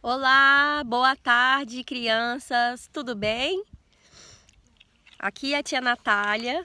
Olá, boa tarde, crianças, tudo bem? Aqui é a tia Natália.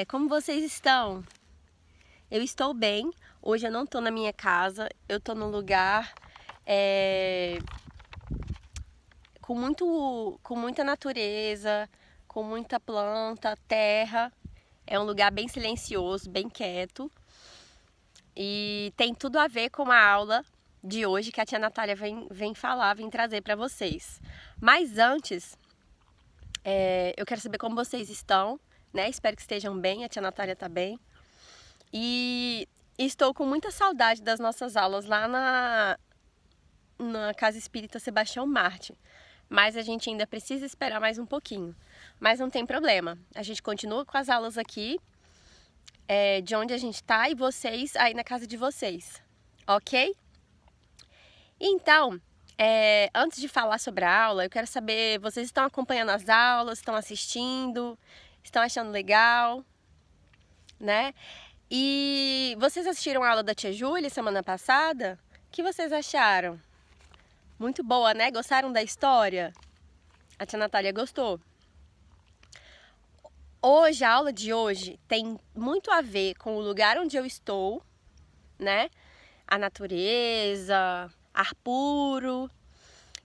Como vocês estão? Eu estou bem. Hoje eu não estou na minha casa, eu estou num lugar com muita natureza, com muita planta, terra. É um lugar bem silencioso, bem quieto. E tem tudo a ver com a aula de hoje que a tia Natália vem trazer para vocês. Mas antes, eu quero saber como vocês estão, né? Espero que estejam bem, a tia Natália está bem. E estou com muita saudade das nossas aulas lá na Casa Espírita Sebastião Marte. Mas a gente ainda precisa esperar mais um pouquinho. Mas não tem problema, a gente continua com as aulas aqui, de onde a gente está, e vocês aí na casa de vocês, ok? Então, antes de falar sobre a aula, eu quero saber, vocês estão acompanhando as aulas, estão assistindo, estão achando legal, né? E vocês assistiram a aula da tia Júlia semana passada? O que vocês acharam? Muito boa, né? Gostaram da história? A tia Natália gostou. Hoje, a aula de hoje tem muito a ver com o lugar onde eu estou, né? A natureza, ar puro.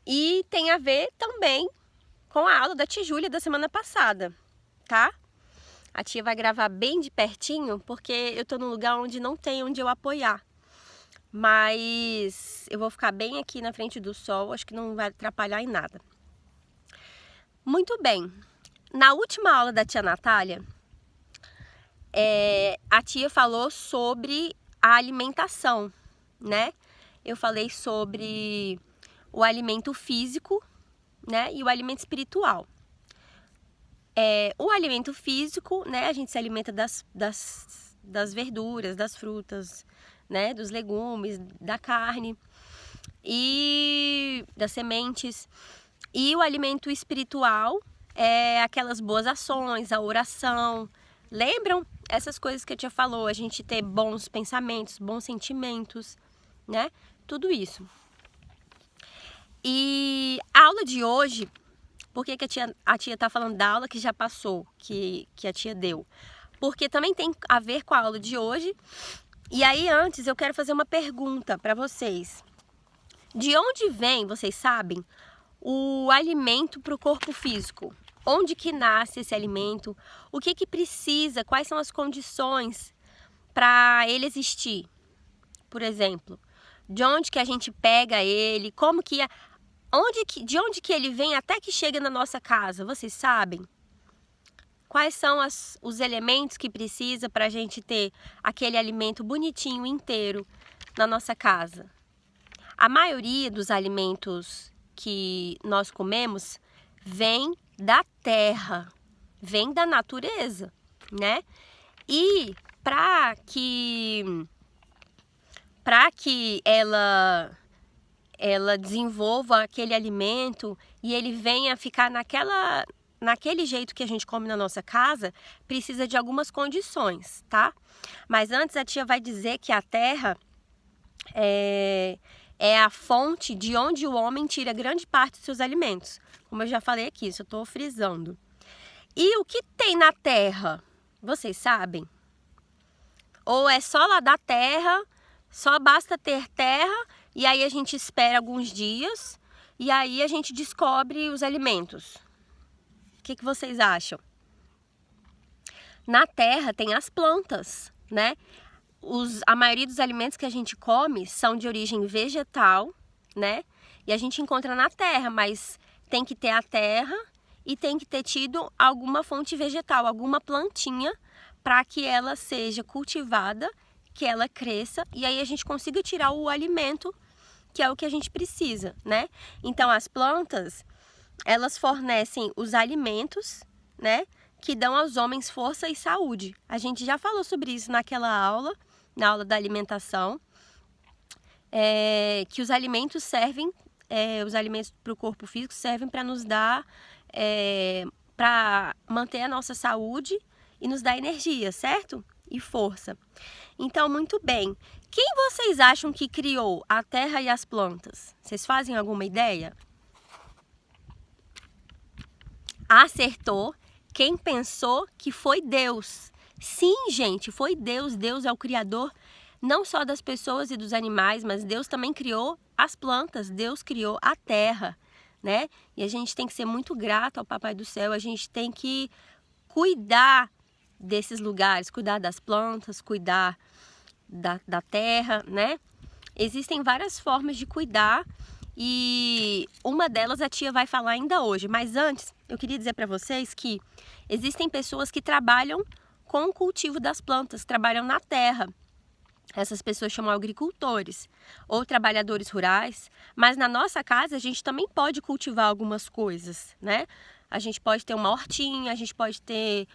E tem a ver também com a aula da tia Júlia da semana passada, tá? A tia vai gravar bem de pertinho, porque eu tô num lugar onde não tem onde eu apoiar. Mas eu vou ficar bem aqui na frente do sol, acho que não vai atrapalhar em nada. Muito bem. Na última aula da tia Natália, a tia falou sobre a alimentação, né? Eu falei sobre o alimento físico, né, e o alimento espiritual. O alimento físico, né, a gente se alimenta das verduras, das frutas, né, dos legumes, da carne e das sementes. E o alimento espiritual é aquelas boas ações, a oração. Lembram? Essas coisas que a tia falou, a gente ter bons pensamentos, bons sentimentos, né? Tudo isso. E a aula de hoje, por que a tia tá falando da aula que já passou, que a tia deu? Porque também tem a ver com a aula de hoje. E aí, antes, eu quero fazer uma pergunta para vocês. De onde vem, vocês sabem, o alimento para o corpo físico? Onde que nasce esse alimento? O que precisa? Quais são as condições para ele existir? Por exemplo, de onde que a gente pega ele? Como que de onde que ele vem até que chega na nossa casa? Vocês sabem? Quais são os elementos que precisa para a gente ter aquele alimento bonitinho, inteiro, na nossa casa? A maioria dos alimentos que nós comemos vem da terra, vem da natureza, né? E para que ela desenvolva aquele alimento e ele venha ficar naquele jeito que a gente come na nossa casa, precisa de algumas condições, tá? Mas antes a tia vai dizer que a terra é a fonte de onde o homem tira grande parte dos seus alimentos. Como eu já falei aqui, isso eu estou frisando. E o que tem na terra? Vocês sabem? Ou é só lá da terra, só basta ter terra, e aí a gente espera alguns dias, e aí a gente descobre os alimentos. O que vocês acham? Na terra tem as plantas, né? A maioria dos alimentos que a gente come são de origem vegetal, né? E a gente encontra na terra, mas tem que ter a terra e tem que ter tido alguma fonte vegetal, alguma plantinha, para que ela seja cultivada, que ela cresça e aí a gente consiga tirar o alimento, que é o que a gente precisa, né? Então as plantas, elas fornecem os alimentos, né, que dão aos homens força e saúde. A gente já falou sobre isso naquela aula, na aula da alimentação, que os alimentos servem, os alimentos para o corpo físico servem para nos dar, para manter a nossa saúde e nos dar energia, certo? E força. Então, muito bem. Quem vocês acham que criou a terra e as plantas? Vocês fazem alguma ideia? Acertou. Quem pensou que foi Deus? Sim, gente, foi Deus. Deus é o criador não só das pessoas e dos animais, mas Deus também criou as plantas. Deus criou a terra, né? E a gente tem que ser muito grato ao Papai do Céu. A gente tem que cuidar desses lugares, cuidar das plantas, cuidar da terra, né? Existem várias formas de cuidar e uma delas a tia vai falar ainda hoje. Mas antes, eu queria dizer para vocês que existem pessoas que trabalham com o cultivo das plantas, trabalham na terra. Essas pessoas chamam agricultores ou trabalhadores rurais, mas na nossa casa a gente também pode cultivar algumas coisas, né? A gente pode ter uma hortinha, a gente pode ter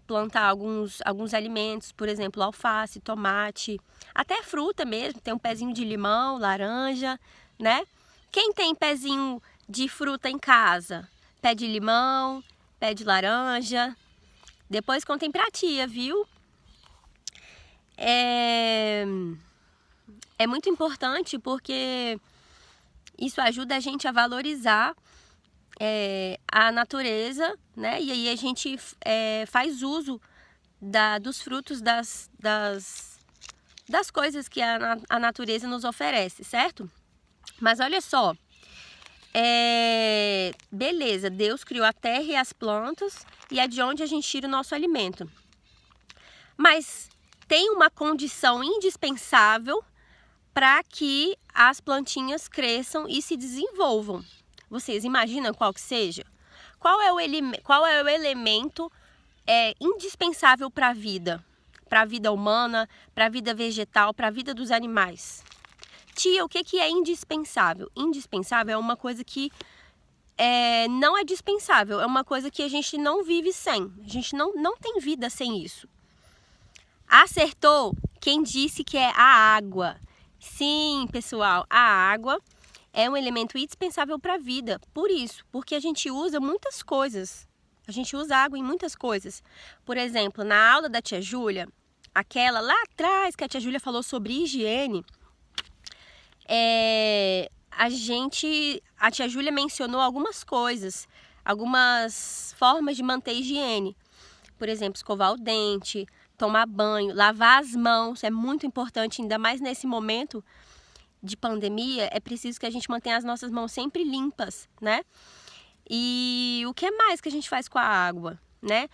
plantar alguns alimentos, por exemplo, alface, tomate, até fruta mesmo, tem um pezinho de limão, laranja, né? Quem tem pezinho de fruta em casa? Pé de limão, pé de laranja. Depois contem pra tia, viu? É muito importante porque isso ajuda a gente a valorizar a natureza, né? E aí a gente faz uso dos frutos das coisas que a natureza nos oferece, certo? Mas olha só, beleza, Deus criou a terra e as plantas e é de onde a gente tira o nosso alimento. Mas tem uma condição indispensável para que as plantinhas cresçam e se desenvolvam. Vocês imaginam qual que seja? Qual é o elemento indispensável para a vida? Para a vida humana, para a vida vegetal, para a vida dos animais? Tia, o que é indispensável? Indispensável é uma coisa que não é dispensável, é uma coisa que a gente não vive sem. A gente não tem vida sem isso. Acertou quem disse que é a água. Sim, pessoal, a água é um elemento indispensável para a vida. Por isso, porque a gente usa muitas coisas. A gente usa água em muitas coisas. Por exemplo, na aula da tia Júlia, aquela lá atrás que a tia Júlia falou sobre higiene, a tia Júlia mencionou algumas coisas, algumas formas de manter higiene. Por exemplo, escovar o dente, tomar banho, lavar as mãos, é muito importante, ainda mais nesse momento de pandemia, é preciso que a gente mantenha as nossas mãos sempre limpas, né? E o que mais que a gente faz com a água, né?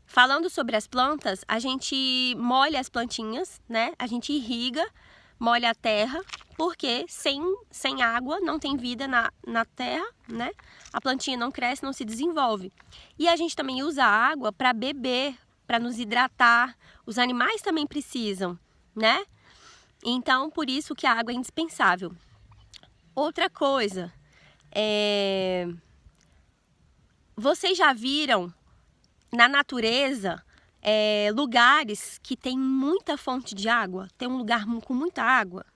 Falando sobre as plantas, a gente molha as plantinhas, né? A gente irriga, molha a terra, porque sem água não tem vida na terra, né? A plantinha não cresce, não se desenvolve. E a gente também usa a água para beber, para nos hidratar. Os animais também precisam, né? Então, por isso que a água é indispensável. Outra coisa, vocês já viram na natureza lugares que tem muita fonte de água? Tem um lugar com muita água?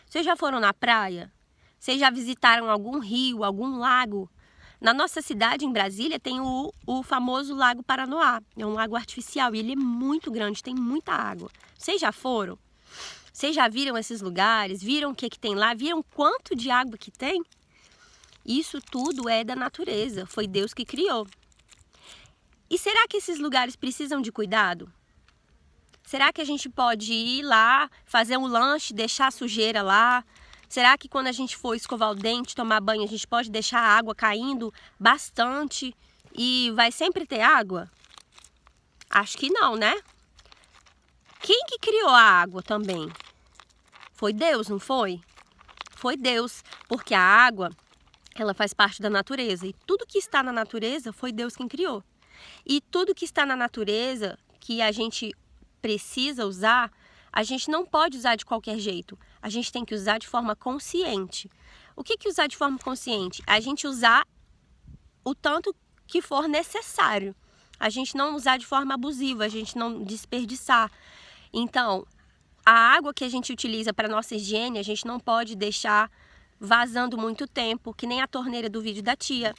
Vocês já foram na praia? Vocês já visitaram algum rio, algum lago? Na nossa cidade, em Brasília, tem o famoso Lago Paranoá. É um lago artificial e ele é muito grande, tem muita água. Vocês já foram? Vocês já viram esses lugares? Viram o que tem lá? Viram quanto de água que tem? Isso tudo é da natureza, foi Deus que criou. E será que esses lugares precisam de cuidado? Será que a gente pode ir lá, fazer um lanche, deixar a sujeira lá? Será que quando a gente for escovar o dente, tomar banho, a gente pode deixar a água caindo bastante e vai sempre ter água? Acho que não, né? Quem que criou a água também? Foi Deus, não foi? Foi Deus, porque a água, ela faz parte da natureza e tudo que está na natureza foi Deus quem criou. E tudo que está na natureza, que a gente precisa usar, a gente não pode usar de qualquer jeito. A gente tem que usar de forma consciente. O que é usar de forma consciente? A gente usar o tanto que for necessário. A gente não usar de forma abusiva, a gente não desperdiçar. Então, a água que a gente utiliza para nossa higiene, a gente não pode deixar vazando muito tempo, que nem a torneira do vídeo da tia.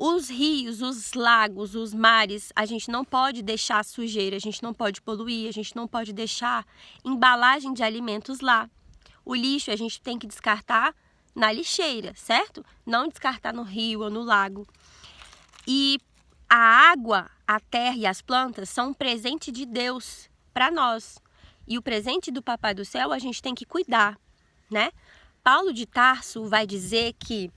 Os rios, os lagos, os mares, a gente não pode deixar sujeira, a gente não pode poluir, a gente não pode deixar embalagem de alimentos lá. O lixo a gente tem que descartar na lixeira, certo? Não descartar no rio ou no lago. E a água, a terra e as plantas são um presente de Deus para nós. E o presente do Papai do Céu a gente tem que cuidar, né? Paulo de Tarso vai dizer que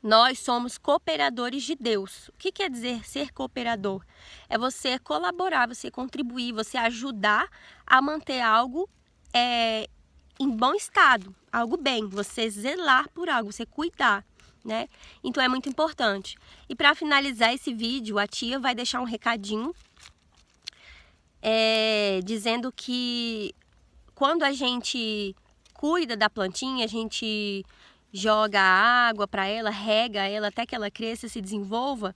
nós somos cooperadores de Deus. O que quer dizer ser cooperador? É você colaborar, você contribuir, você ajudar a manter algo em bom estado, algo bem, você zelar por algo, você cuidar, né? Então é muito importante. E para finalizar esse vídeo, a tia vai deixar um recadinho dizendo que quando a gente cuida da plantinha, a gente joga água para ela, rega ela até que ela cresça, se desenvolva,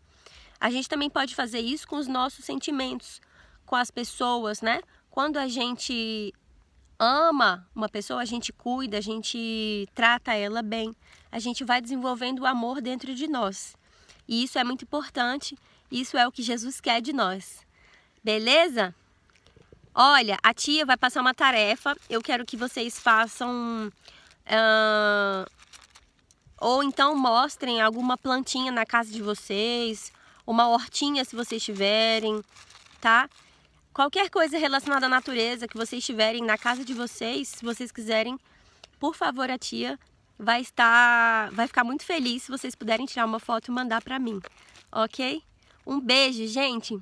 a gente também pode fazer isso com os nossos sentimentos, com as pessoas, né? Quando a gente ama uma pessoa, a gente cuida, a gente trata ela bem, a gente vai desenvolvendo o amor dentro de nós. E isso é muito importante, isso é o que Jesus quer de nós. Beleza? Olha, a tia vai passar uma tarefa, eu quero que vocês façam... ou então mostrem alguma plantinha na casa de vocês, uma hortinha se vocês tiverem, tá? Qualquer coisa relacionada à natureza que vocês tiverem na casa de vocês, se vocês quiserem, por favor, a tia vai ficar muito feliz se vocês puderem tirar uma foto e mandar pra mim, ok? Um beijo, gente!